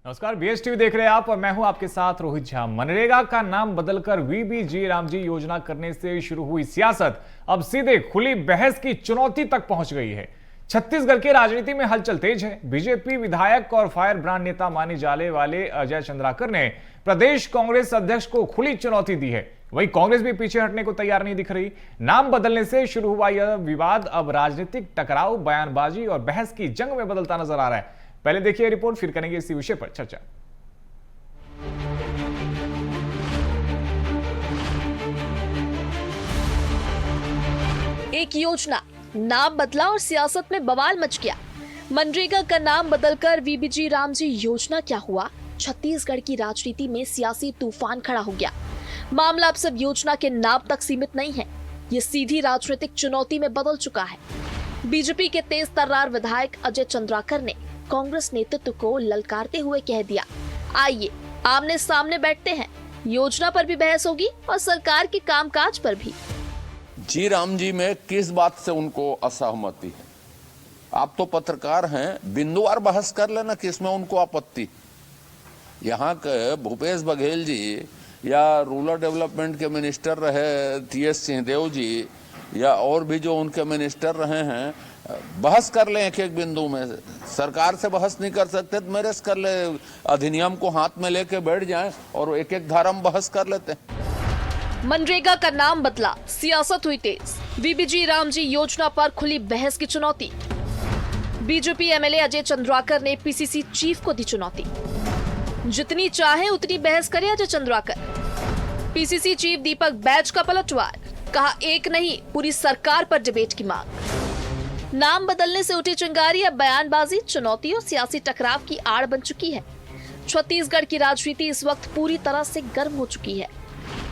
नमस्कार, बीएसटीवी देख रहे हैं आप और मैं हूं आपके साथ रोहित झा। मनरेगा का नाम बदलकर वीबीजी रामजी योजना करने से शुरू हुई सियासत अब सीधे खुली बहस की चुनौती तक पहुंच गई है। छत्तीसगढ़ की राजनीति में हलचल तेज है। बीजेपी विधायक और फायर ब्रांड नेता माने जाने वाले अजय चंद्राकर ने प्रदेश कांग्रेस अध्यक्ष को खुली चुनौती दी है। वहीं कांग्रेस भी पीछे हटने को तैयार नहीं दिख रही। नाम बदलने से शुरू हुआ यह विवाद अब राजनीतिक टकराव, बयानबाजी और बहस की जंग में बदलता नजर आ रहा है। पहले देखिए रिपोर्ट, फिर करेंगे इसी विषय पर चर्चा। एक योजना, नाम बदला और सियासत में बवाल मच गया। मनरेगा का नाम बदलकर वीबीजी रामजी योजना क्या हुआ? छत्तीसगढ़ की राजनीति में सियासी तूफान खड़ा हो गया। मामला अब सिर्फ योजना के नाम तक सीमित नहीं है, ये सीधी राजनीतिक चुनौती में बदल चुका है। बीजेपी के तेज तर्रार विधायक अजय चंद्राकर ने कांग्रेस नेतृत्व को ललकारते हुए कह दिया, आइए आमने सामने बैठते हैं, योजना पर भी बहस होगी और सरकार के कामकाज पर भी। जी राम जी में किस बात से उनको असहमति है? आप तो पत्रकार हैं, बिंदुवार बहस कर लेना किसमें उनको आपत्ति। यहाँ के भूपेश बघेल जी या रूरल डेवलपमेंट के मिनिस्टर रहे टीएस सिंहदेव जी या और भी जो उनके मिनिस्टर रहे हैं, बहस कर लें एक एक बिंदु में। सरकार से बहस नहीं कर सकते तो मेरे से कर ले, अधिनियम को हाथ में लेके बैठ जाएं और एक एक धारा में बहस कर लेते हैं। मनरेगा का नाम बदला, सियासत हुई तेज। वीबीजी रामजी योजना पर खुली बहस की चुनौती। बीजेपी एमएलए अजय चंद्राकर ने पीसीसी चीफ को दी चुनौती। जितनी चाहे उतनी बहस करे अजय चंद्राकर। पीसीसी चीफ दीपक बैज का पलटवार, कहा एक नहीं पूरी सरकार पर डिबेट की मांग। नाम बदलने से उठी चिंगारी अब बयानबाजी, चुनौती और सियासी टकराव की आड़ बन चुकी है। छत्तीसगढ़ की राजनीति इस वक्त पूरी तरह से गर्म हो चुकी है।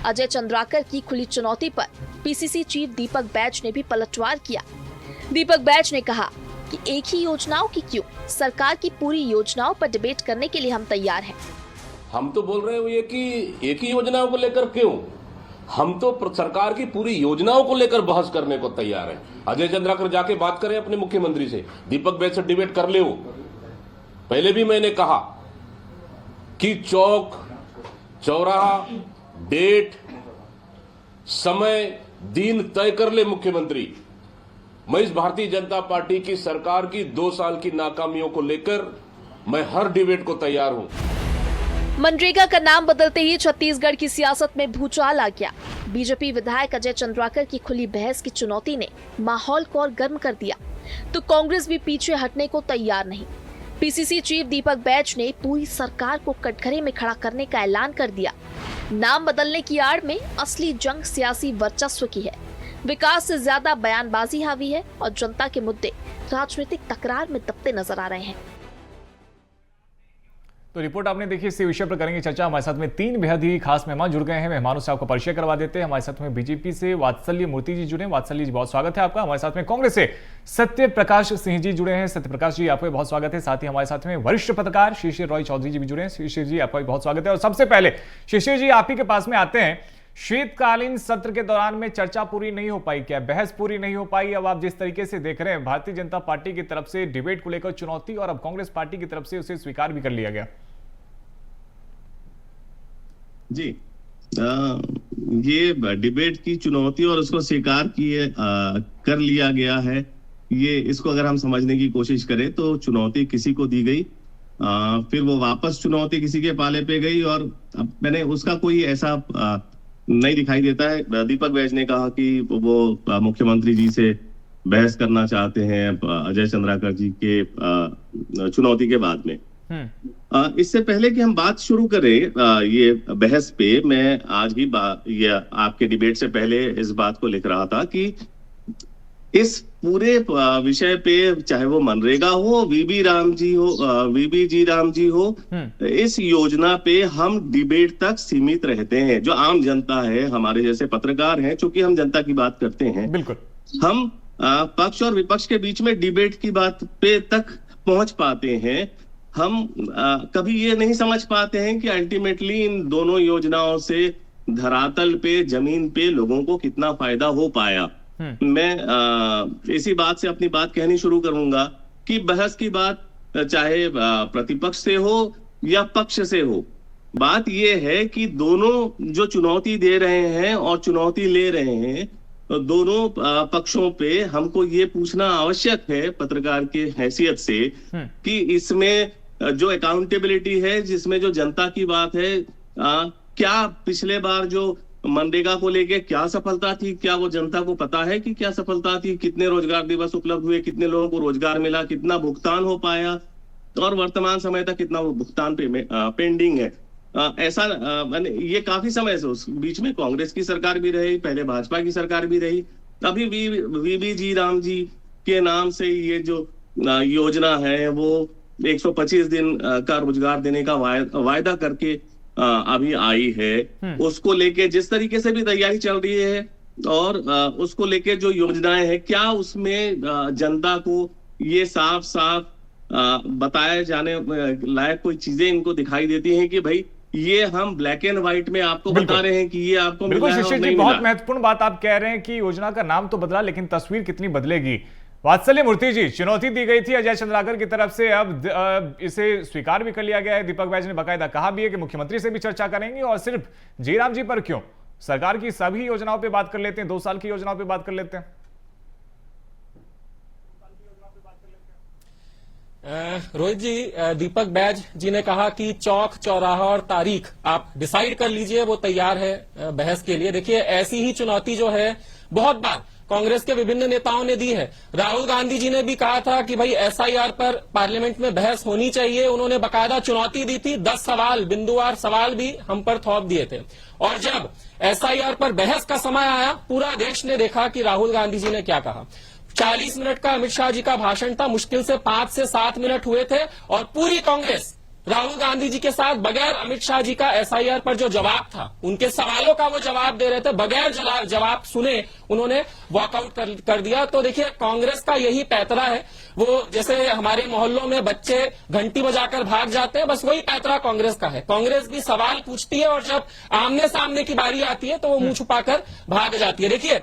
अजय चंद्राकर की खुली चुनौती पर पीसीसी चीफ दीपक बैज ने भी पलटवार किया। दीपक बैज ने कहा कि एक ही योजनाओं की क्यों, सरकार की पूरी योजनाओं पर डिबेट करने के लिए हम तैयार हैं। हम तो बोल रहे हैं कि एक ही योजनाओं को लेकर क्यों, हम तो सरकार की पूरी योजनाओं को लेकर बहस करने को तैयार हैं। अजय चंद्राकर जाके बात करें अपने मुख्यमंत्री से, दीपक बैज से डिबेट कर ले। वो पहले भी मैंने कहा कि चौक चौराहा, डेट, समय, दिन तय कर ले मुख्यमंत्री। मैं इस भारतीय जनता पार्टी की सरकार की 2 साल की नाकामियों को लेकर मैं हर डिबेट को तैयार हूं। मनरेगा का नाम बदलते ही छत्तीसगढ़ की सियासत में भूचाल आ गया। बीजेपी विधायक अजय चंद्राकर की खुली बहस की चुनौती ने माहौल को और गर्म कर दिया, तो कांग्रेस भी पीछे हटने को तैयार नहीं। पीसीसी चीफ दीपक बैज ने पूरी सरकार को कटघरे में खड़ा करने का ऐलान कर दिया। नाम बदलने की आड़ में असली जंग सियासी वर्चस्व की है। विकास से ज्यादा बयानबाजी हावी है और जनता के मुद्दे राजनीतिक तकरार में दबते नजर आ रहे हैं। तो रिपोर्ट आपने देखी, इसी विषय पर करेंगे चर्चा। हमारे साथ में 3 बेहद ही खास मेहमान जुड़ गए हैं। मेहमानों से आपको परिचय करवा देते हैं। हमारे साथ में बीजेपी से वात्सल्य मूर्ति जी जुड़े हैं। वात्सल्य जी, बहुत स्वागत है आपका। हमारे साथ में कांग्रेस से सत्य प्रकाश सिंह जी जुड़े हैं। सत्य प्रकाश जी, आपका बहुत स्वागत है। साथ ही हमारे साथ में वरिष्ठ पत्रकार शिशिर रॉय चौधरी जी भी जुड़े हैं। शिशिर जी, आपका भी बहुत स्वागत है। और सबसे पहले शिशिर जी, आप ही के पास में आते हैं। शीतकालीन सत्र के दौरान में चर्चा पूरी नहीं हो पाई क्या? बहस पूरी नहीं हो पाई? अब आप जिस तरीके से देख रहे हैं, भारतीय जनता पार्टी की तरफ से डिबेट को लेकर चुनौती और अब कांग्रेस पार्टी की तरफ से उसे स्वीकार भी कर लिया गया। जी, ये डिबेट की चुनौती और उसको स्वीकार कर लिया गया है। ये इसको अगर हम समझने की कोशिश करें तो चुनौती किसी को दी गई, फिर वो वापस चुनौती किसी के पाले पे गई और मैंने उसका कोई ऐसा नहीं दिखाई देता है। दीपक बैज ने कहा कि वो मुख्यमंत्री जी से बहस करना चाहते हैं अजय चंद्राकर जी के चुनौती के बाद में। इससे पहले कि हम बात शुरू करें ये बहस पे, मैं आज ही ये आपके डिबेट से पहले इस बात को लिख रहा था कि इस पूरे विषय पे, चाहे वो मनरेगा हो, वीबीजी राम जी हो, इस योजना पे हम डिबेट तक सीमित रहते हैं। जो आम जनता है, हमारे जैसे पत्रकार हैं, चूंकि हम जनता की बात करते हैं, बिल्कुल हम पक्ष और विपक्ष के बीच में डिबेट की बात पे तक पहुंच पाते हैं। हम कभी ये नहीं समझ पाते हैं कि अल्टीमेटली इन दोनों योजनाओं से धरातल पे, जमीन पे लोगों को कितना फायदा हो पाया। मैं इसी बात से अपनी बात कहनी शुरू करूंगा कि बहस की बात चाहे प्रतिपक्ष से हो या पक्ष से हो, बात यह है कि दोनों जो चुनौती दे रहे हैं और चुनौती ले रहे हैं, तो दोनों पक्षों पे हमको ये पूछना आवश्यक है पत्रकार के हैसियत से कि इसमें जो अकाउंटेबिलिटी है, जिसमें जो जनता की बात है, क्या पिछले बार जो मनरेगा को लेके क्या सफलता थी, क्या वो जनता को पता है कि क्या सफलता थी? कितने रोजगार दिवस उपलब्ध हुए, कितने लोगों को रोजगार मिला, कितना भुगतान हो पाया, और वर्तमान समय तक कितना वो भुगतान पेंडिंग है? ऐसा ये काफी समय से, उस बीच में कांग्रेस की सरकार भी रही, पहले भाजपा की सरकार भी रही, अभी वीबी जी राम जी के नाम से ये जो योजना है वो 125 दिन का रोजगार देने का वायदा करके अभी आई है। उसको लेके जिस तरीके से भी तैयारी चल रही है और उसको लेके जो योजनाएं हैं, क्या उसमें जनता को ये साफ साफ बताए जाने लायक कोई चीजें इनको दिखाई देती हैं कि भाई ये हम ब्लैक एंड व्हाइट में आपको बता रहे हैं कि ये आपको बिल्कुल मिला है और शिशिर जी, नहीं बहुत मिला। महत्वपूर्ण बात आप कह रहे हैं कि योजना का नाम तो बदला, लेकिन तस्वीर कितनी बदलेगी। वात्सल्य मूर्ति जी, चुनौती दी गई थी अजय चंद्राकर की तरफ से, अब इसे स्वीकार भी कर लिया गया है। दीपक बैज ने बाकायदा कहा भी है कि मुख्यमंत्री से भी चर्चा करेंगे, और सिर्फ जयराम जी पर क्यों, सरकार की सभी योजनाओं पे बात कर लेते हैं, 2 साल की योजनाओं पे बात कर लेते हैं। रोहित जी, दीपक बैज जी ने कहा कि चौक चौराहा और तारीख आप डिसाइड कर लीजिए, वो तैयार है बहस के लिए। देखिए, ऐसी ही चुनौती जो है बहुत बार कांग्रेस के विभिन्न नेताओं ने दी है। राहुल गांधी जी ने भी कहा था कि भाई एसआईआर पर पार्लियामेंट में बहस होनी चाहिए, उन्होंने बाकायदा चुनौती दी थी, 10 सवाल, बिंदुवार सवाल भी हम पर थोप दिए थे। और जब एसआईआर पर बहस का समय आया, पूरा देश ने देखा कि राहुल गांधी जी ने क्या कहा। 40 मिनट का अमित शाह जी का भाषण था, मुश्किल से 5 से 7 मिनट हुए थे, और पूरी कांग्रेस राहुल गांधी जी के साथ बगैर अमित शाह जी का एसआईआर पर जो जवाब था, उनके सवालों का वो जवाब दे रहे थे, बगैर जवाब सुने उन्होंने वॉकआउट कर दिया। तो देखिए, कांग्रेस का यही पैतरा है। वो जैसे हमारे मोहल्लों में बच्चे घंटी बजाकर भाग जाते हैं, बस वही पैतरा कांग्रेस का है। कांग्रेस भी सवाल पूछती है और जब आमने सामने की बारी आती है तो वो मुंह छुपाकर भाग जाती है। देखिए,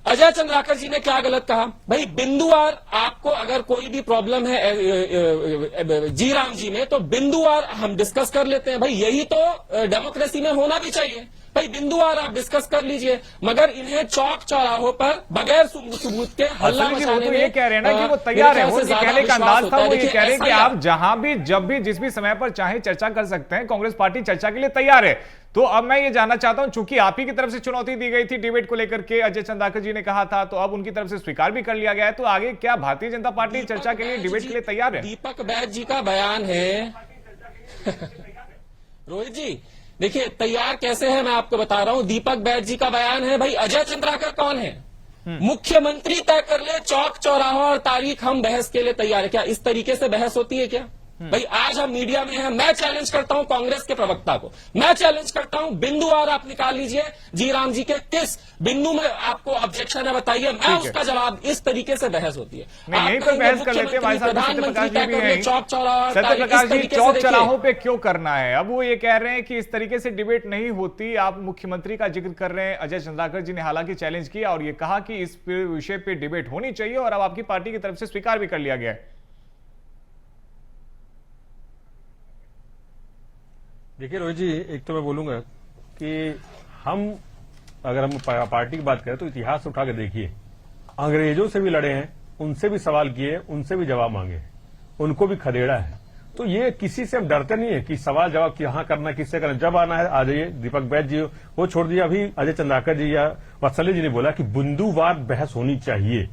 अजय चंद्राकर जी ने क्या गलत कहा? भाई, बिंदुवार आपको अगर कोई भी प्रॉब्लम है जी राम जी में, तो बिंदुवार हम डिस्कस कर लेते हैं। भाई, यही तो डेमोक्रेसी में होना भी चाहिए। भाई, बिंदुवार आप डिस्कस कर लीजिए, मगर इन्हें चौक चौराहों पर बगैर सबूत के हल्ला मचाने में, ये कह रहे हैं ना कि वो तैयार है, वो ये कहने का अंदाज था, वो ये कह रहे हैं कि आप जहां भी, जब भी, जिस भी समय पर चाहे चर्चा कर सकते हैं, कांग्रेस पार्टी चर्चा के लिए तैयार है। तो अब मैं ये जानना चाहता हूं, चूंकि आप ही की तरफ से चुनौती दी गई थी डिबेट को लेकर के, अजय चंद्राकर जी ने कहा था, तो अब उनकी तरफ से स्वीकार भी कर लिया गया है, तो आगे क्या भारतीय जनता पार्टी चर्चा के लिए, डिबेट के लिए तैयार है? दीपक बैज जी का बयान है रोहित जी, देखिए तैयार कैसे है मैं आपको बता रहा हूं। दीपक बैज जी का बयान है, भाई अजय चंद्राकर कौन है? मुख्यमंत्री तय कर ले चौक चौराहा और तारीख, हम बहस के लिए तैयार है। क्या इस तरीके से बहस होती है क्या? भाई, आज हम मीडिया में हैं, मैं चैलेंज करता हूं कांग्रेस के प्रवक्ता को, मैं चैलेंज करता हूं, बिंदुवार आप निकाल लीजिए, जी राम जी के किस बिंदु में आपको ऑब्जेक्शन है बताइए, मैं उसका जवाब। इस तरीके से बहस होती है। यहीं पर बहस कर लेते हैं। भाई साहब सत्यप्रकाश जी भी हैं, सत्यप्रकाश जी, चौक चौराहों पे क्यों करना है? अब वो ये कह रहे हैं कि इस तरीके से डिबेट नहीं होती। आप मुख्यमंत्री का जिक्र कर रहे हैं, अजय चंद्राकर जी ने हालांकि चैलेंज किया और ये कहा कि इस विषय पे डिबेट होनी चाहिए, और अब आपकी पार्टी की तरफ से स्वीकार भी कर लिया गया है। देखिए रोहित जी, एक तो मैं बोलूंगा कि अगर हम पार्टी की बात करें तो इतिहास उठा के देखिए, अंग्रेजों से भी लड़े हैं, उनसे भी सवाल किए, उनसे भी जवाब मांगे, उनको भी खदेड़ा है। तो ये किसी से हम डरते नहीं है कि सवाल जवाब कहां करना, किससे करना, जब आना है आ जाइए। दीपक बैज जी वो छोड़ दिया, अभी अजय चंद्राकर जी या वात्सल्य जी ने बोला कि बिंदुवार बहस होनी चाहिए।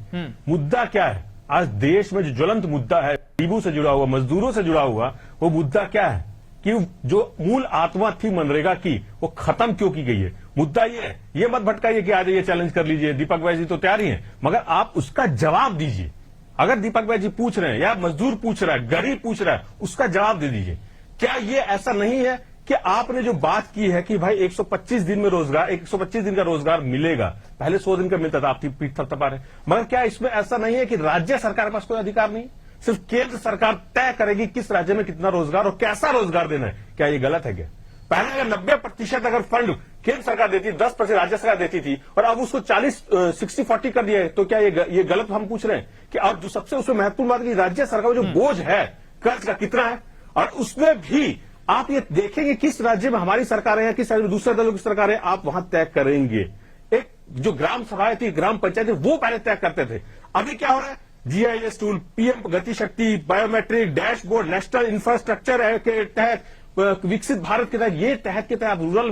मुद्दा क्या है? आज देश में जो ज्वलंत मुद्दा है, गरीबों से जुड़ा हुआ, मजदूरों से जुड़ा हुआ, वो मुद्दा क्या है कि जो मूल आत्मा थी मनरेगा की, वो खत्म क्यों की गई है? मुद्दा ये है। ये मत भटकाइए कि आज ये चैलेंज कर लीजिए, दीपक बैज जी तो तैयार ही हैं, मगर आप उसका जवाब दीजिए। अगर दीपक बैज जी पूछ रहे हैं या मजदूर पूछ रहा है, गरीब पूछ रहा है, उसका जवाब दे दीजिए। क्या ये ऐसा नहीं है कि आपने जो बात की है कि भाई 125 दिन में रोजगार, 125 दिन का रोजगार मिलेगा, पहले 100 दिन का मिलता था, आप पीठ थपथपा रहे, मगर क्या इसमें ऐसा नहीं है कि राज्य सरकार के पास कोई अधिकार नहीं? सिर्फ केंद्र सरकार तय करेगी किस राज्य में कितना रोजगार और कैसा रोजगार देना है। क्या ये गलत है क्या? पहले अगर 90% अगर फंड केंद्र सरकार देती, 10% राज्य सरकार देती थी, और अब उसको 60-40 कर दिया है, तो क्या ये गलत हम पूछ रहे हैं? कि अब जो सबसे उसमें महत्वपूर्ण बात की राज्य सरकार जो बोझ है कर्ज का कितना है, और उसमें भी आप ये देखेंगे किस राज्य में हमारी सरकार है या किस राज्य में दूसरे दलों की सरकार है, आप वहां तय करेंगे। एक जो ग्राम सभाएं थी, ग्राम पंचायत वो पहले तय करते थे। अभी क्या हो रहा है, GIS टूल, PM गति शक्ति, बायोमेट्रिक, डैशबोर्ड, नेशनल इंफ्रास्ट्रक्चर के तहत, विकसित भारत के तहत, ये तहत के तहत रूरल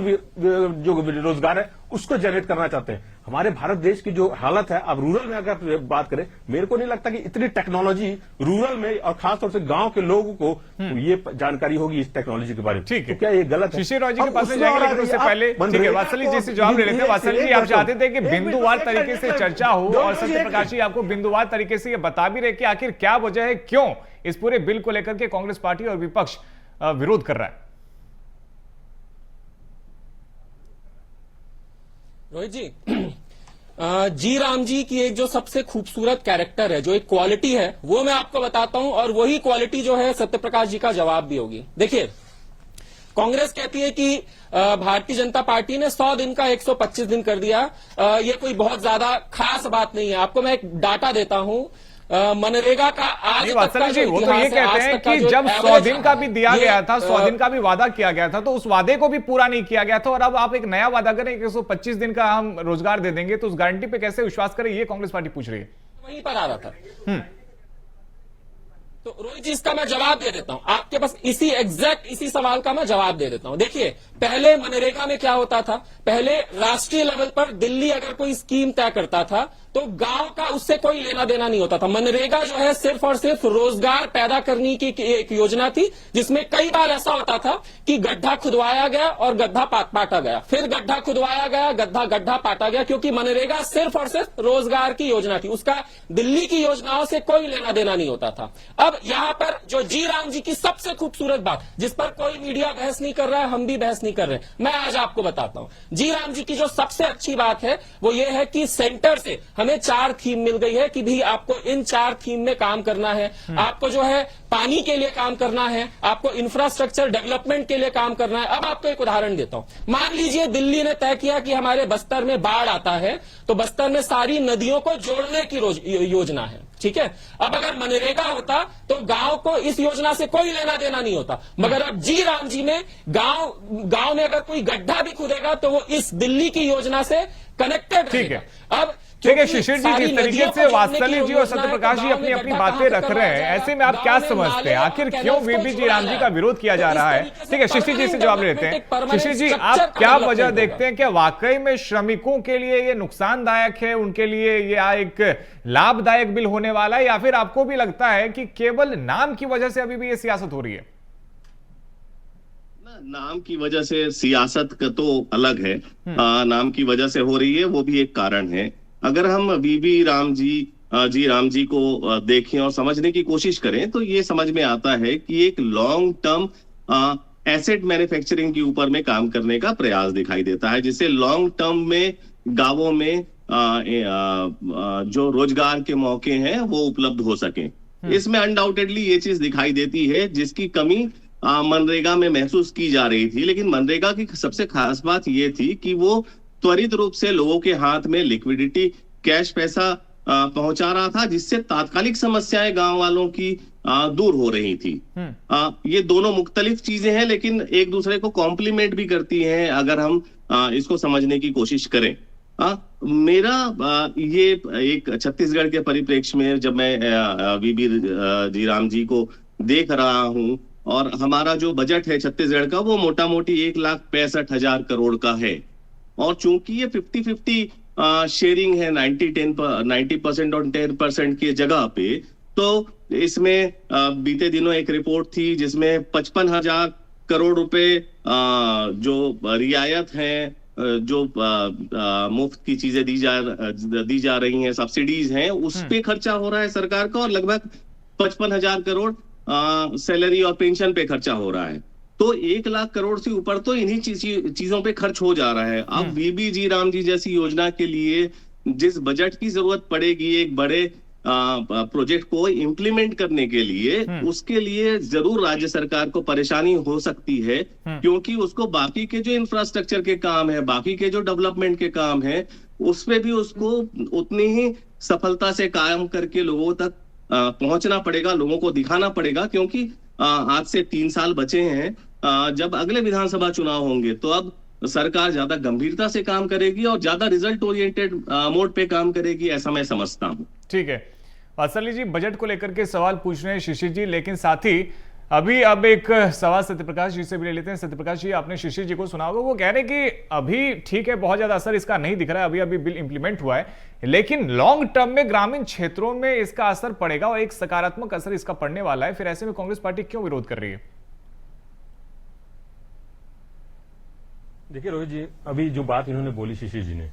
जो रोजगार है उसको जनरेट करना चाहते हैं। हमारे भारत देश की जो हालत है, अब रूरल में अगर बात करें, मेरे को नहीं लगता कि इतनी टेक्नोलॉजी रूरल में और खासतौर से गांव के लोगों को ये जानकारी होगी इस टेक्नोलॉजी के बारे में। ठीक है, तो क्या ये गलत है? शिशिर राव जी के पास में जाएंगे, लेकिन उससे पहले ठीक है वात्सल्य जी से जवाब ले लेते हैं। वात्सल्य जी, आप चाहते थे कि बिंदुवार तरीके से चर्चा हो और सत्यप्रकाश जी आपको बिंदुवार तरीके से ये बता भी रहे कि आखिर क्या वजह है, क्यों इस पूरे बिल को लेकर के कांग्रेस पार्टी और विपक्ष विरोध कर रहा है। रोहित जी राम जी की एक जो सबसे खूबसूरत कैरेक्टर है, जो एक क्वालिटी है, वो मैं आपको बताता हूं, और वही क्वालिटी जो है सत्यप्रकाश जी का जवाब भी होगी। देखिए, कांग्रेस कहती है कि भारतीय जनता पार्टी ने 100 दिन का 125 दिन कर दिया। ये कोई बहुत ज्यादा खास बात नहीं है। आपको मैं एक डाटा देता हूं, मनरेगा का आज तक का जी, वो तो ये कहते हैं कि जब 100 दिन का भी दिया गया था, 100 दिन का भी वादा किया गया था, तो उस वादे को भी पूरा नहीं किया गया था, और अब आप एक नया वादा करें 125 दिन का हम रोजगार दे देंगे, तो उस गारंटी पे कैसे विश्वास करें, ये कांग्रेस पार्टी पूछ रही है। वहीं पर आ रहा था। तो रोहित जी, इसका मैं जवाब दे देता हूं आपके पास, इसी सवाल का मैं जवाब दे देता हूं। देखिए, पहले मनरेगा में क्या होता था, पहले राष्ट्रीय लेवल पर दिल्ली अगर कोई स्कीम तय करता था तो गांव का उससे कोई लेना देना नहीं होता था। मनरेगा जो है सिर्फ और सिर्फ रोजगार पैदा करने की एक योजना थी, जिसमें कई बार ऐसा होता था कि गड्ढा खुदवाया गया और गड्ढा पाटा गया, फिर गड्ढा खुदवाया गया, गड्ढा पाटा गया, क्योंकि मनरेगा सिर्फ और सिर्फ रोजगार की योजना थी, उसका दिल्ली की योजनाओं से कोई लेना देना नहीं होता था। अब यहां पर जो जी राम जी की सबसे खूबसूरत बात, जिस पर कोई मीडिया बहस नहीं कर रहा है, हम भी बहस नहीं कर रहे, मैं आज आपको बताता हूं। जी राम जी की जो सबसे अच्छी बात है वो ये है कि सेंटर से हमें 4 थीम मिल गई है कि भी आपको इन 4 थीम में काम करना है। आपको जो है पानी के लिए काम करना है, आपको इंफ्रास्ट्रक्चर डेवलपमेंट के लिए काम करना है। अब आपको एक उदाहरण देता हूं। मान लीजिए दिल्ली ने तय किया कि हमारे बस्तर में बाढ़ आता है, तो बस्तर में सारी नदियों को जोड़ने की योजना है, ठीक है। अब अगर मनरेगा होता तो गांव को इस योजना से कोई लेना देना नहीं होता, मगर अब जी राम जी में गांव में अगर कोई गड्ढा भी खुदेगा तो वो इस दिल्ली की योजना से कनेक्टेड रहेगा। अब ठीक है शिशिर जी, जिस तरीके से वात्सल्य जी और सत्यप्रकाश जी अपनी अपनी बातें रख रहे हैं, ऐसे में आप क्या समझते हैं, आखिर क्यों वीबी जी राम जी का विरोध किया जा रहा है? ठीक है, शिशिर जी से जवाब लेते हैं। शिशिर जी, आप क्या वजह देखते हैं, क्या वाकई में श्रमिकों के लिए ये नुकसानदायक है, उनके लिए ये एक लाभदायक बिल होने वाला है, या फिर आपको भी लगता है कि केवल नाम की वजह से अभी भी ये सियासत हो रही है? नाम की वजह से सियासत का तो अलग है, नाम की वजह से हो रही है, वो भी एक कारण है। अगर हम वीबी राम जी को देखें और समझने की कोशिश करें तो ये समझ में आता है कि एक लॉन्ग टर्म एसेट मैन्युफैक्चरिंग के ऊपर में काम करने का प्रयास दिखाई देता है, जिससे लॉन्ग टर्म में गांवों में जो रोजगार के मौके हैं वो उपलब्ध हो सके। इसमें अनडाउटेडली ये चीज दिखाई देती है, जिसकी कमी मनरेगा में महसूस की जा रही थी। लेकिन मनरेगा की सबसे खास बात ये थी कि वो त्वरित रूप से लोगों के हाथ में लिक्विडिटी, कैश पैसा पहुंचा रहा था, जिससे तात्कालिक समस्याएं गांव वालों की दूर हो रही थी। ये दोनों मुख्तलिफ चीजें हैं, लेकिन एक दूसरे को कॉम्प्लीमेंट भी करती हैं अगर हम इसको समझने की कोशिश करें। मेरा ये एक छत्तीसगढ़ के परिप्रेक्ष्य में जब मैं वीबी जी राम जी को देख रहा हूं, और हमारा जो बजट है छत्तीसगढ़ का वो मोटा मोटी 1,65,000 करोड़ का है, और चूंकि ये 50-50 शेयरिंग है, 90% और 10% की जगह पे, तो इसमें बीते दिनों एक रिपोर्ट थी जिसमें 55,000 करोड़ रुपए जो रियायत है, जो मुफ्त की चीजें दी जा रही हैं, सब्सिडीज हैं, उस पे खर्चा हो रहा है सरकार का, और लगभग 55,000 करोड़ सैलरी और पेंशन पे खर्चा हो रहा है। तो 1 लाख करोड़ से ऊपर तो इन्हीं चीजों पे खर्च हो जा रहा है। अब वीबी जी राम जी जैसी योजना के लिए जिस बजट की जरूरत पड़ेगी एक बड़े प्रोजेक्ट को इंप्लीमेंट करने के लिए, उसके लिए जरूर राज्य सरकार को परेशानी हो सकती है, क्योंकि उसको बाकी के जो इंफ्रास्ट्रक्चर के काम है, बाकी के जो डेवलपमेंट के काम है, उसमें भी उसको उतनी ही सफलता से काम करके लोगों तक पहुंचना पड़ेगा, लोगों को दिखाना पड़ेगा, क्योंकि आज से 3 साल बचे हैं जब अगले विधानसभा चुनाव होंगे तो अब सरकार ज्यादा गंभीरता से काम करेगी और ज्यादा रिजल्ट ओरिएंटेड मोड पे काम करेगी, ऐसा मैं समझता हूं। ठीक है, वात्सल्य जी बजट को लेकर के सवाल पूछ रहे हैं शिशिर जी, लेकिन साथ ही अब एक सवाल सत्यप्रकाश जी से भी ले लेते हैं। सत्यप्रकाश जी, आपने शिशिर जी को सुना होगा, वो कह रहे हैं कि अभी ठीक है बहुत ज्यादा असर इसका नहीं दिख रहा है, अभी बिल इंप्लीमेंट हुआ है, लेकिन लॉन्ग टर्म में ग्रामीण क्षेत्रों में इसका असर पड़ेगा और एक सकारात्मक असर इसका पड़ने वाला है। फिर ऐसे में कांग्रेस पार्टी क्यों विरोध कर रही है? देखिए रोहित जी, अभी जो बात इन्होंने बोली शिशिर जी ने,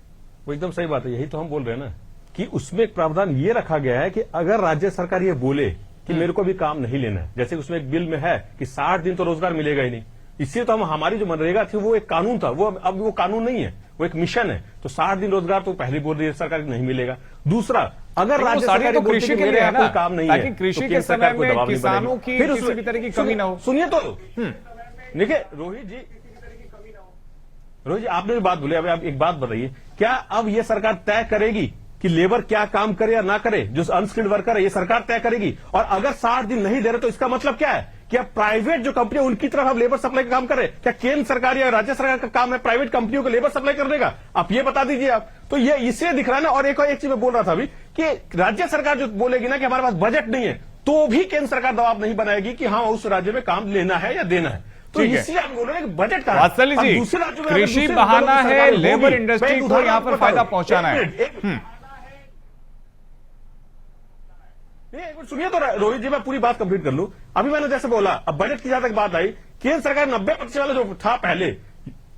वो एकदम सही बात है। यही तो हम बोल रहे हैं ना कि उसमें एक प्रावधान ये रखा गया है कि अगर राज्य सरकार ये बोले कि मेरे को भी काम नहीं लेना है, जैसे उसमें एक बिल में है कि 60 दिन तो रोजगार मिलेगा ही नहीं, इसलिए तो हमारी जो मनरेगा थी वो एक कानून था, वो अब वो कानून नहीं है, वो एक मिशन है। तो 60 दिन रोजगार तो पहले बोल रही है सरकार नहीं मिलेगा। दूसरा, अगर राज्य सरकार तो कृषि के लिए है ना, काम नहीं ताकि है, कृषि के समय में किसानों की किसी भी तरह की कमी ना हो। सुनिए तो, देखिए रोहित जी आपने भी बात बोली, अब आप एक बात बताइए, क्या अब ये सरकार तय करेगी कि लेबर क्या काम करे या ना करे? जो अनस्किल्ड वर्कर है ये सरकार तय करेगी। और अगर 60 दिन नहीं दे रहे तो इसका मतलब क्या है? क्या प्राइवेट जो कंपनी है उनकी तरफ अब लेबर सप्लाई का काम करे? क्या केंद्र सरकार या राज्य सरकार का काम है प्राइवेट कंपनियों को लेबर सप्लाई करने का? आप ये बता दीजिए। आप तो ये इससे दिख रहा है ना। और एक चीज मैं बोल रहा था अभी कि राज्य सरकार जो बोलेगी ना कि हमारे पास बजट नहीं है, तो भी केंद्र सरकार दबाव नहीं बनाएगी कि हाँ उस राज्य में काम लेना है या देना है। तो इसलिए आप बोल रहे हैं कि बजट का वात्सल्य जी, कृषि बहाना है, लेबर इंडस्ट्री को यहाँ पर फायदा पहुंचाना है। एक मिनट सुनिए तो रोहित जी, मैं पूरी बात कंप्लीट कर लूं। अभी मैंने जैसे बोला, अब बजट की जहां तक बात आई, केंद्र सरकार 90% वाला जो था पहले,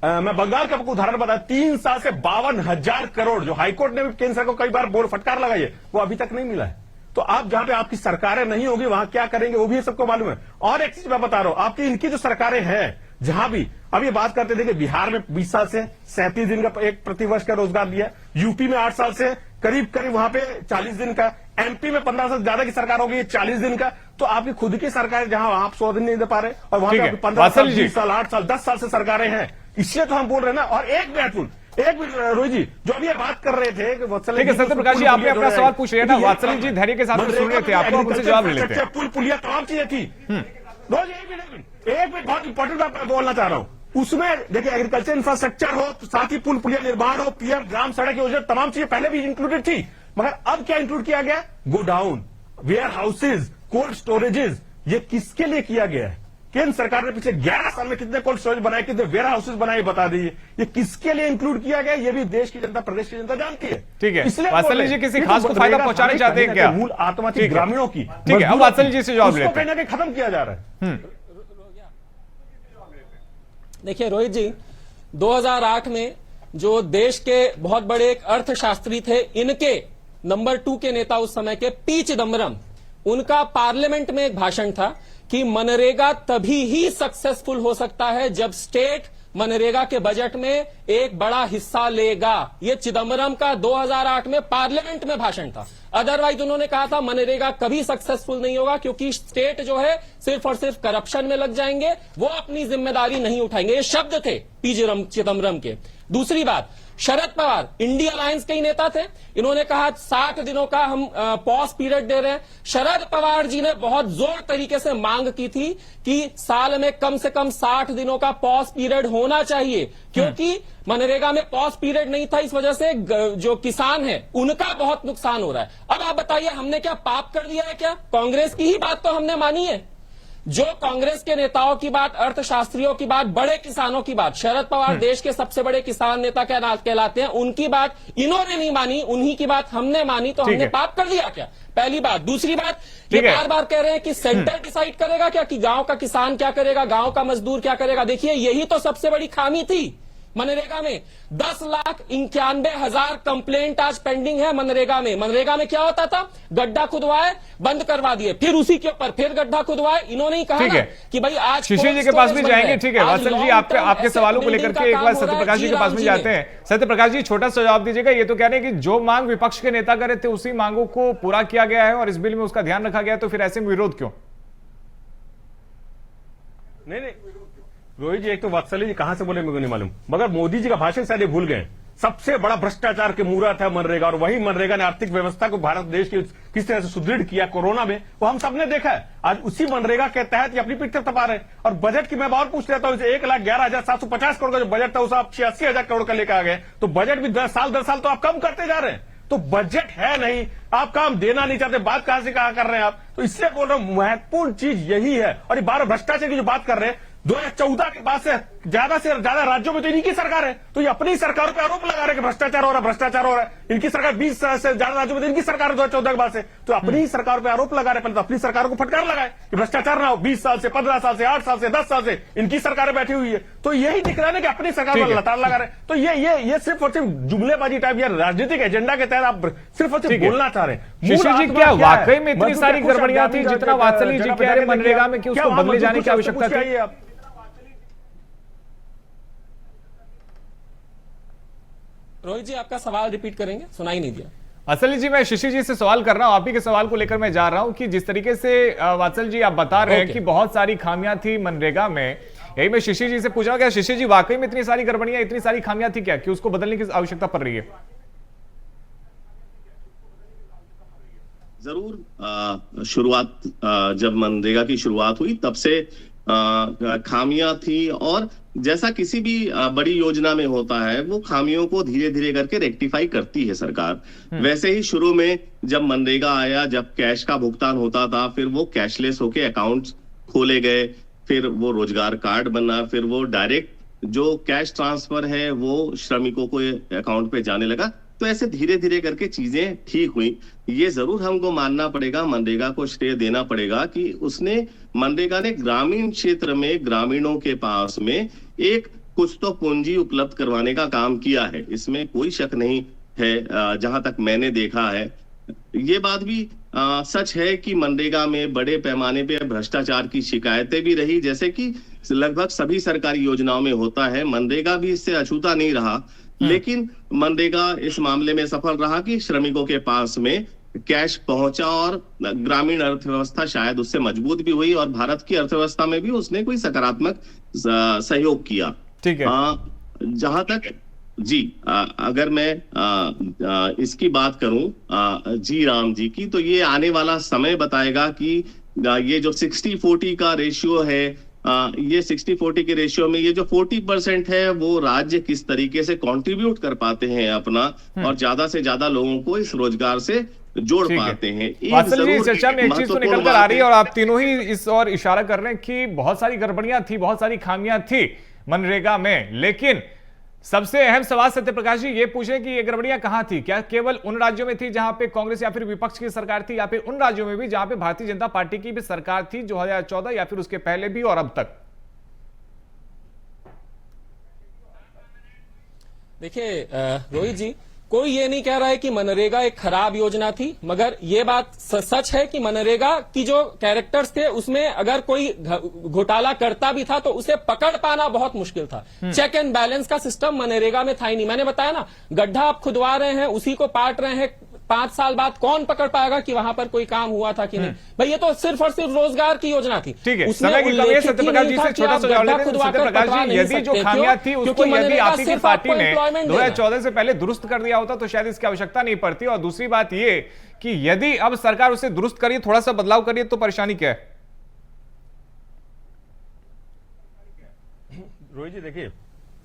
मैं बंगाल का आपको उदाहरण बताया, 3 साल से 52,000 करोड़ जो हाईकोर्ट ने भी केंद्र सरकार को कई बार बोल फटकार लगाई है, वो अभी तक नहीं मिला है। तो आप जहां पे आपकी सरकारें नहीं होगी वहां क्या करेंगे वो भी सबको मालूम है। और एक चीज मैं बता रहा हूं, आपकी इनकी जो सरकारें हैं जहां भी, अब ये बात करते थे कि बिहार में 20 साल से 37 दिन का एक प्रतिवर्ष का रोजगार दिया, यूपी में 8 साल से करीब वहां पे 40 दिन का, एमपी में 15 साल ज्यादा की सरकार हो गई 40 दिन का। तो आपकी खुद की सरकार जहां आप 100 दिन नहीं दे पा रहे और वहां पे 15 साल, 20 साल, 8 साल, 10 साल से सरकारें हैं। इसलिए तो हम बोल रहे हैं ना। और एक मिनट रोहित जी, जो अभी ये बात कर रहे थे वात्सल्य जी, सत्यप्रकाश जी आपने अपना सवाल पूछ रहे थे ना, वात्सल्य जी धैर्य के साथ सुन रहे थे आपको, आप उनसे जवाब ले लेते हैं। पुल पुलिया तमाम चीजें थी। रोज एक मिनट बहुत इंपॉर्टेंट बात बोलना चाह रहा हूं। उसमें देखिए एग्रीकल्चर इंफ्रास्ट्रक्चर हो, साथ ही पुल पुलिया निर्माण हो, पीएम ग्राम सड़क योजना, तमाम चीजें पहले भी इंक्लूडेड थी, मगर अब क्या इंक्लूड किया गया? Godown, warehouses, cold storages. ये किसके लिए किया गया है? केंद्र सरकार ने पिछले 11 साल में कितने कोल्ड स्टोरेज बनाए, कितने वेयर हाउसेज बनाए, बता दीजिए। ये किसके लिए इंक्लूड किया गया, ये भी देश की जनता, प्रदेश की जनता जानती है। ठीक है, इसलिए वात्सल्य जी किसी खास को फायदा पहुंचाने चाहते हैं क्या? मूल आत्मा थी ग्रामीणों की। ठीक है, अब वात्सल्य जी से जवाब लेते हैं। कहीं खत्म किया जा रहा है। देखिए रोहित जी, 2008 में जो देश के बहुत बड़े एक अर्थशास्त्री थे, इनके नंबर 2 के नेता उस समय के पी चिदम्बरम, उनका पार्लियामेंट में एक भाषण था कि मनरेगा तभी ही सक्सेसफुल हो सकता है जब स्टेट मनरेगा के बजट में एक बड़ा हिस्सा लेगा। ये चिदम्बरम का 2008 में पार्लियामेंट में भाषण था। अदरवाइज उन्होंने कहा था मनरेगा कभी सक्सेसफुल नहीं होगा क्योंकि स्टेट जो है सिर्फ और सिर्फ करप्शन में लग जाएंगे, वो अपनी जिम्मेदारी नहीं उठाएंगे। ये शब्द थे पी चिदम्बरम के। दूसरी बात, शरद पवार इंडिया अलायंस के ही नेता थे, इन्होंने कहा 60 दिनों का हम पॉज पीरियड दे रहे हैं। शरद पवार जी ने बहुत जोर तरीके से मांग की थी कि साल में कम से कम 60 दिनों का पॉज पीरियड होना चाहिए, क्योंकि मनरेगा में पॉज पीरियड नहीं था, इस वजह से जो किसान है उनका बहुत नुकसान हो रहा है। अब आप बताइए, हमने क्या पाप कर दिया है? क्या कांग्रेस की ही बात तो हमने मानी है? जो कांग्रेस के नेताओं की बात, अर्थशास्त्रियों की बात, बड़े किसानों की बात, शरद पवार देश के सबसे बड़े किसान नेता कहलाते हैं, उनकी बात इन्होंने नहीं मानी, उन्हीं की बात हमने मानी, तो हमने पाप कर दिया क्या? पहली बात। दूसरी बात, ये बार बार कह रहे हैं कि सेंटर डिसाइड करेगा क्या, कि गांव का किसान क्या करेगा, गांव का मजदूर क्या करेगा। देखिए यही तो सबसे बड़ी खामी थी मनरेगा में। 10,91,000 कंप्लेंट आज पेंडिंग है मनरेगा में। मनरेगा में क्या होता था? गड्ढा खुदवाए, बंद करवा दिए, फिर उसी के ऊपर फिर गड्ढा खुदवाए। इन्होंने ही कहा ना कि भाई आज शिशिर जी के पास भी जाएंगे। ठीक है वात्सल्य जी, आपके सवालों को लेकर के एक बार सत्यप्रकाश जी के पास में जाते हैं। सत्यप्रकाश जी, छोटा सा जवाब दीजिएगा। ये तो कह रहे हैं कि जो मांग विपक्ष के नेता करे थे उसी मांगों को पूरा किया गया है और इस बिल में उसका ध्यान रखा गया, तो फिर ऐसे में विरोध क्यों? नहीं रोहित जी, एक तो वात्सल्य जी कहां से बोले मुझे नहीं मालूम, मगर मोदी जी का भाषण शायद भूल गए। सबसे बड़ा भ्रष्टाचार के मूर्त है मनरेगा, और वही मनरेगा ने आर्थिक व्यवस्था को भारत देश की किस तरह से सुदृढ़ किया कोरोना में, वो हम सबने देखा है। आज उसी मनरेगा के तहत ये अपनी पीठ तपा रहे हैं। और बजट की मैं और पूछ लेता हूँ, 1,11,750 करोड़ का जो बजट था उसे आप 86,000 करोड़ का लेकर आ गए, तो बजट भी 10 साल तो आप कम करते जा रहे हैं। तो बजट है नहीं, आप काम देना नहीं चाहते, बात कहां से कहां कर रहे हैं आप। तो इसलिए बोल रहा हूं महत्वपूर्ण चीज यही है। और ये 12 भ्रष्टाचार की जो बात कर रहे हैं, 2014 के बाद से ज्यादा राज्यों में तो इन्हीं की सरकार है, तो ये अपनी सरकार पे आरोप लगा रहे हैं कि भ्रष्टाचार हो रहा है। इनकी सरकार 20 से ज्यादा राज्यों में तो इनकी सरकार है 2014 के बाद से, तो अपनी ही सरकार पे आरोप लगा रहे हैं। पहले तो अपनी सरकार को फटकार लगाए कि भ्रष्टाचार ना हो। 20 साल से, 15 साल से, 8 साल से, 10 साल से इनकी सरकारें बैठी हुई है, तो यही दिख रहा है ना कि अपनी सरकार पर लताड़ लगा रहे हैं। तो ये सिर्फ और सिर्फ जुमलेबाजी टाइप या राजनीतिक एजेंडा के तहत आप सिर्फ और सिर्फ बोलना चाह रहे हैं। शिशिर जी, क्या वाकई में इतनी सारी गड़बड़ियां थी जितना वात्सल्य जी कह रहे हैं मनरेगा में कि उसको बदले जाने की आवश्यकता थी? रोहित जी, आपका सवाल रिपीट करेंगे, सुनाई नहीं दिया। असली जी, मैं शिशिर जी से सवाल कर रहा हूं, आप ही के सवाल को लेकर मैं जा रहा हूं कि जिस तरीके से वात्सल जी आप बता रहे हैं कि बहुत सारी खामियां थी मनरेगा में, यही मैं शिशिर जी से पूछ रहा हूं, क्या शिशिर जी वाकई में इतनी सारी गड़बड़ियां, इतनी सारी खामियां थी क्या कि उसको बदलने की आवश्यकता पड़ रही है? जरूर शुरुआत जब मनरेगा की शुरुआत हुई तब से खामियां थी, और जैसा किसी भी बड़ी योजना में होता है, वो खामियों को धीरे धीरे करके रेक्टिफाई करती है सरकार। वैसे ही शुरू में जब मनरेगा आया, जब कैश का भुगतान होता था, फिर वो कैशलेस होके अकाउंट्स खोले गए, फिर वो रोजगार कार्ड बना, फिर वो डायरेक्ट जो कैश ट्रांसफर है वो श्रमिकों को अकाउंट पे जाने लगा। तो ऐसे धीरे धीरे करके चीजें ठीक हुई। ये जरूर हमको मानना पड़ेगा, मनरेगा को श्रेय देना पड़ेगा कि मनरेगा ने ग्रामीण क्षेत्र में ग्रामीणों के पास में एक कुछ तो पूंजी उपलब्ध करवाने का काम किया है, इसमें कोई शक नहीं है। जहां तक मैंने देखा है, ये बात भी सच है कि मनरेगा में बड़े पैमाने पे भ्रष्टाचार की शिकायतें भी रही, जैसे कि लगभग सभी सरकारी योजनाओं में होता है। मनरेगा भी इससे अछूता नहीं रहा, लेकिन मनरेगा इस मामले में सफल रहा कि श्रमिकों के पास में कैश पहुंचा, और ग्रामीण अर्थव्यवस्था शायद उससे मजबूत भी हुई, और भारत की अर्थव्यवस्था में भी उसने कोई सकारात्मक सहयोग किया। ठीक है। जहां तक जी अगर मैं इसकी बात करूं जी राम जी की, तो ये आने वाला समय बताएगा कि ये जो 60-40 का रेशियो है, ये 60-40 के रेशियो में ये जो 40% है वो राज्य किस तरीके से कंट्रीब्यूट कर पाते हैं अपना, और ज्यादा से ज्यादा लोगों को इस रोजगार से जोड़ पाते हैं। चर्चा में एक चीज तो निकल कर आ रही है, और आप तीनों ही इस और इशारा कर रहे हैं कि बहुत सारी गड़बड़ियां थी, बहुत सारी खामियां थी मनरेगा में, लेकिन सबसे अहम सवाल सत्यप्रकाश जी ये पूछे कि ये गड़बड़ियां कहां थी? क्या केवल उन राज्यों में थी जहां पे कांग्रेस या फिर विपक्ष की सरकार थी, या फिर उन राज्यों में भी जहां पे भारतीय जनता पार्टी की भी सरकार थी 2014 या फिर उसके पहले भी और अब तक? देखिए रोहित जी, कोई ये नहीं कह रहा है कि मनरेगा एक खराब योजना थी, मगर ये बात सच है कि मनरेगा की जो कैरेक्टर्स थे उसमें अगर कोई घोटाला करता भी था तो उसे पकड़ पाना बहुत मुश्किल था। चेक एंड बैलेंस का सिस्टम मनरेगा में था ही नहीं। मैंने बताया ना, गड्ढा आप खुदवा रहे हैं, उसी को पाट रहे हैं, 5 साल बाद कौन पकड़ पाएगा कि वहां पर कोई काम हुआ था कि नहीं? भाई ये तो सिर्फ और सिर्फ रोजगार की योजना थी। ठीक है, समय की कमी है। सत्यप्रकाश जी से छोटा सा जवाब लेते हैं। सत्यप्रकाश जी, यदि जो खामियां थी उसको यदि आप ही की पार्टी ने 2014 से पहले दुरुस्त कर दिया होता तो शायद इसकी आवश्यकता नहीं पड़ती। और दूसरी बात ये कि यदि अब सरकार उसे दुरुस्त करिए, थोड़ा सा बदलाव करिए, तो परेशानी क्या है? रोहित जी देखिए,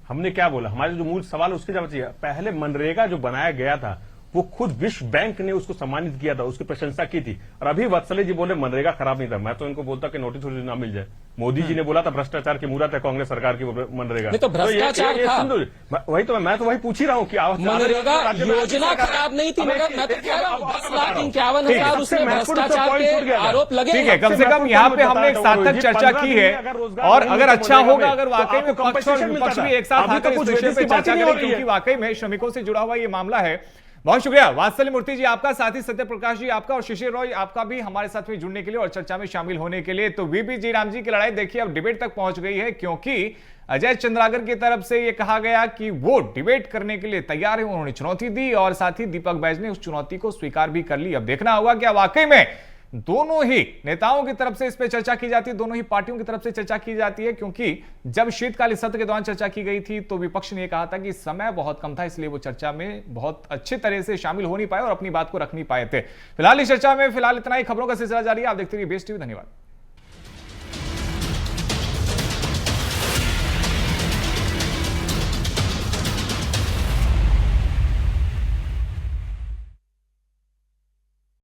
हमने क्या बोला, हमारे जो मूल सवाल उसके जवाब चाहिए। पहले मनरेगा जो बनाया गया था वो खुद विश्व बैंक ने उसको सम्मानित किया था, उसकी प्रशंसा की थी। और अभी वत्सले जी बोले मनरेगा खराब नहीं था। मैं तो इनको बोलता कि नोटिस ना मिल जाए। मोदी जी ने बोला था भ्रष्टाचार की मूरत है कांग्रेस सरकार की मनरेगा। नहीं तो भ्रष्टाचार था। वही तो मैं तो वही पूछ ही रहा हूँ कि मनरेगा योजना खराब नहीं थी, मगर मैं तो कह रहा हूँ 10,51,000 उसमें भ्रष्टाचार के आरोप लगे। ठीक है, कम से कम यहाँ पे हमने एक सार्थक चर्चा की है, और अगर अच्छा होगा, अगर वाकई में पक्ष और विपक्ष भी एक साथ आकर इस विषय पे चर्चा करें, क्योंकि वाकई में श्रमिकों से जुड़ा हुआ ये मामला है। बहुत शुक्रिया वात्सल्य मूर्ति जी आपका, साथ ही सत्यप्रकाश जी आपका, और शिशिर रॉय आपका भी हमारे साथ में जुड़ने के लिए और चर्चा में शामिल होने के लिए। तो वीबी जी राम जी की लड़ाई देखिए अब डिबेट तक पहुंच गई है, क्योंकि अजय चंद्राकर की तरफ से यह कहा गया कि वो डिबेट करने के लिए तैयार है, उन्होंने चुनौती दी, और साथ ही दीपक बैज ने उस चुनौती को स्वीकार भी कर ली। अब देखना होगा क्या वाकई में दोनों ही नेताओं की तरफ से इस पर चर्चा की जाती है, दोनों ही पार्टियों की तरफ से चर्चा की जाती है, क्योंकि जब शीतकालीन सत्र के दौरान चर्चा की गई थी तो विपक्ष ने यह कहा था कि समय बहुत कम था, इसलिए वो चर्चा में बहुत अच्छे तरह से शामिल हो नहीं पाए और अपनी बात को रख नहीं पाए थे। फिलहाल इस चर्चा में फिलहाल इतना ही। खबरों का सिलसिला जारी है, आप देखते रहिए बेस्ट टीवी। धन्यवाद।